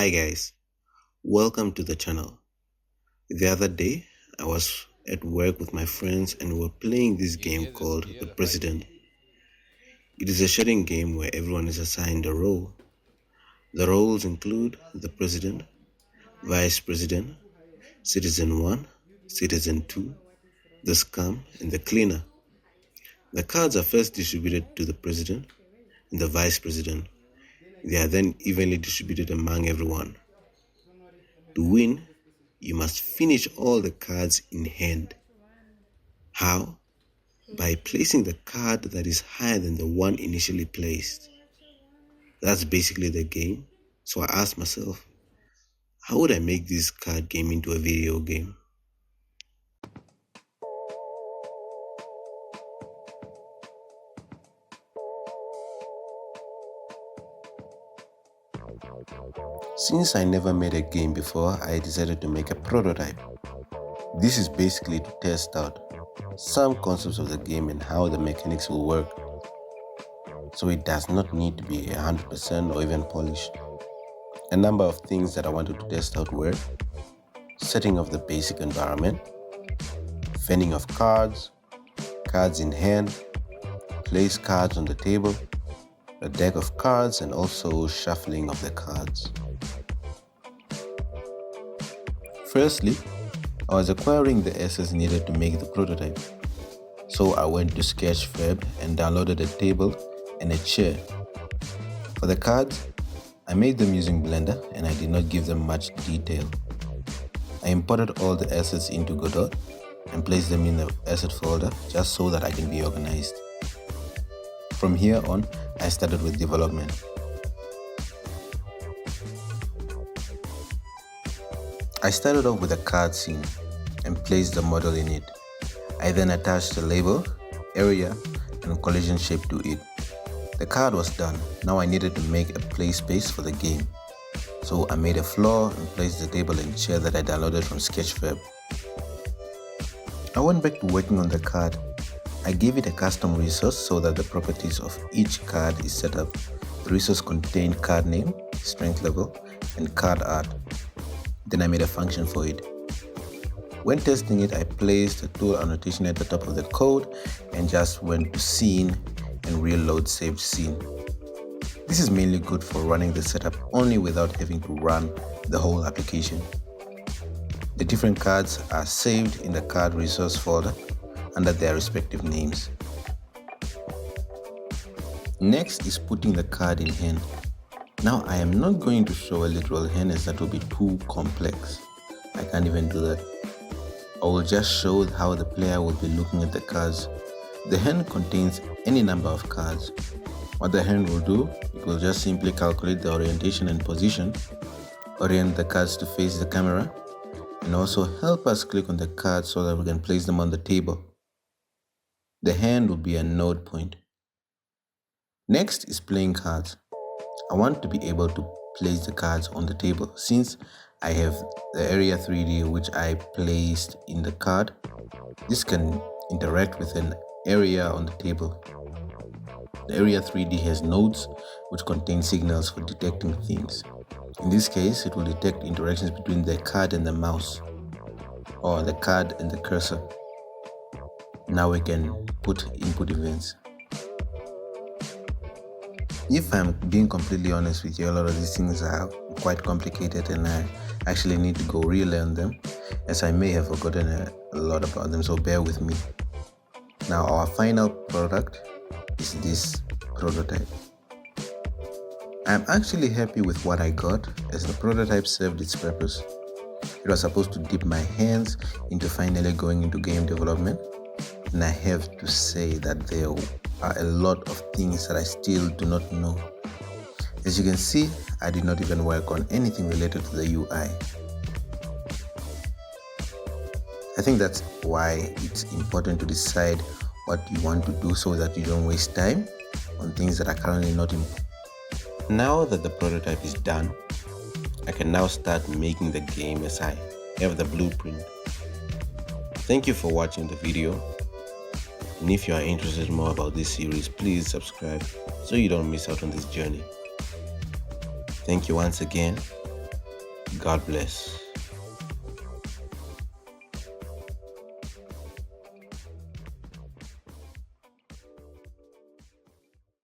Hi guys, welcome to the channel. The other day, I was at work with my friends and we were playing this game called The President. It is a shooting game where everyone is assigned a role. The roles include the President, Vice President, Citizen 1, Citizen 2, the Scum, and the Cleaner. The cards are first distributed to the President and the Vice President. They are then evenly distributed among everyone. To win, you must finish all the cards in hand. How? By placing the card that is higher than the one initially placed. That's basically the game. So I asked myself, how would I make this card game into a video game? Since I never made a game before, I decided to make a prototype. This is basically to test out some concepts of the game and how the mechanics will work. So it does not need to be 100% or even polished. A number of things that I wanted to test out were setting of the basic environment, fanning of cards, cards in hand, place cards on the table, a deck of cards, and also shuffling of the cards. Firstly, I was acquiring the assets needed to make the prototype. So I went to Sketchfab and downloaded a table and a chair. For the cards, I made them using Blender and I did not give them much detail. I imported all the assets into Godot and placed them in the asset folder just so that I can be organized. From here on, I started with development. I started off with a card scene and placed the model in it. I then attached a label, area, and collision shape to it. The card was done. Now I needed to make a play space for the game. So I made a floor and placed the table and chair that I downloaded from Sketchfab. I went back to working on the card. I gave it a custom resource so that the properties of each card is set up. The resource contained card name, strength level, and card art. Then I made a function for it. When testing it, I placed a tool annotation at the top of the code and just went to scene and reload saved scene. This is mainly good for running the setup only without having to run the whole application. The different cards are saved in the card resource folder under their respective names. Next is putting the card in hand. Now I am not going to show a literal hand as that will be too complex. I can't even do that. I will just show how the player will be looking at the cards. The hand contains any number of cards. What the hand will do, it will just simply calculate the orientation and position, orient the cards to face the camera, and also help us click on the cards so that we can place them on the table. The hand will be a node point. Next is playing cards. I want to be able to place the cards on the table. Since I have the area 3D which I placed in the card, this can interact with an area on the table. The area 3D has nodes which contain signals for detecting things. In this case, it will detect interactions between the card and the mouse, or the card and the cursor. Now we can put input events. If I'm being completely honest with you, a lot of these things are quite complicated and I actually need to go relearn them, as I may have forgotten a lot about them, so bear with me. Now our final product is this prototype. I'm actually happy with what I got, as the prototype served its purpose. It was supposed to dip my hands into finally going into game development, and I have to say that there are a lot of things that I still do not know. As you can see, I did not even work on anything related to the UI. I think that's why it's important to decide what you want to do so that you don't waste time on things that are currently not important. Now that the prototype is done, I can now start making the game as I have the blueprint. Thank you for watching the video. And if you are interested more about this series, please subscribe so you don't miss out on this journey. Thank you once again, God bless.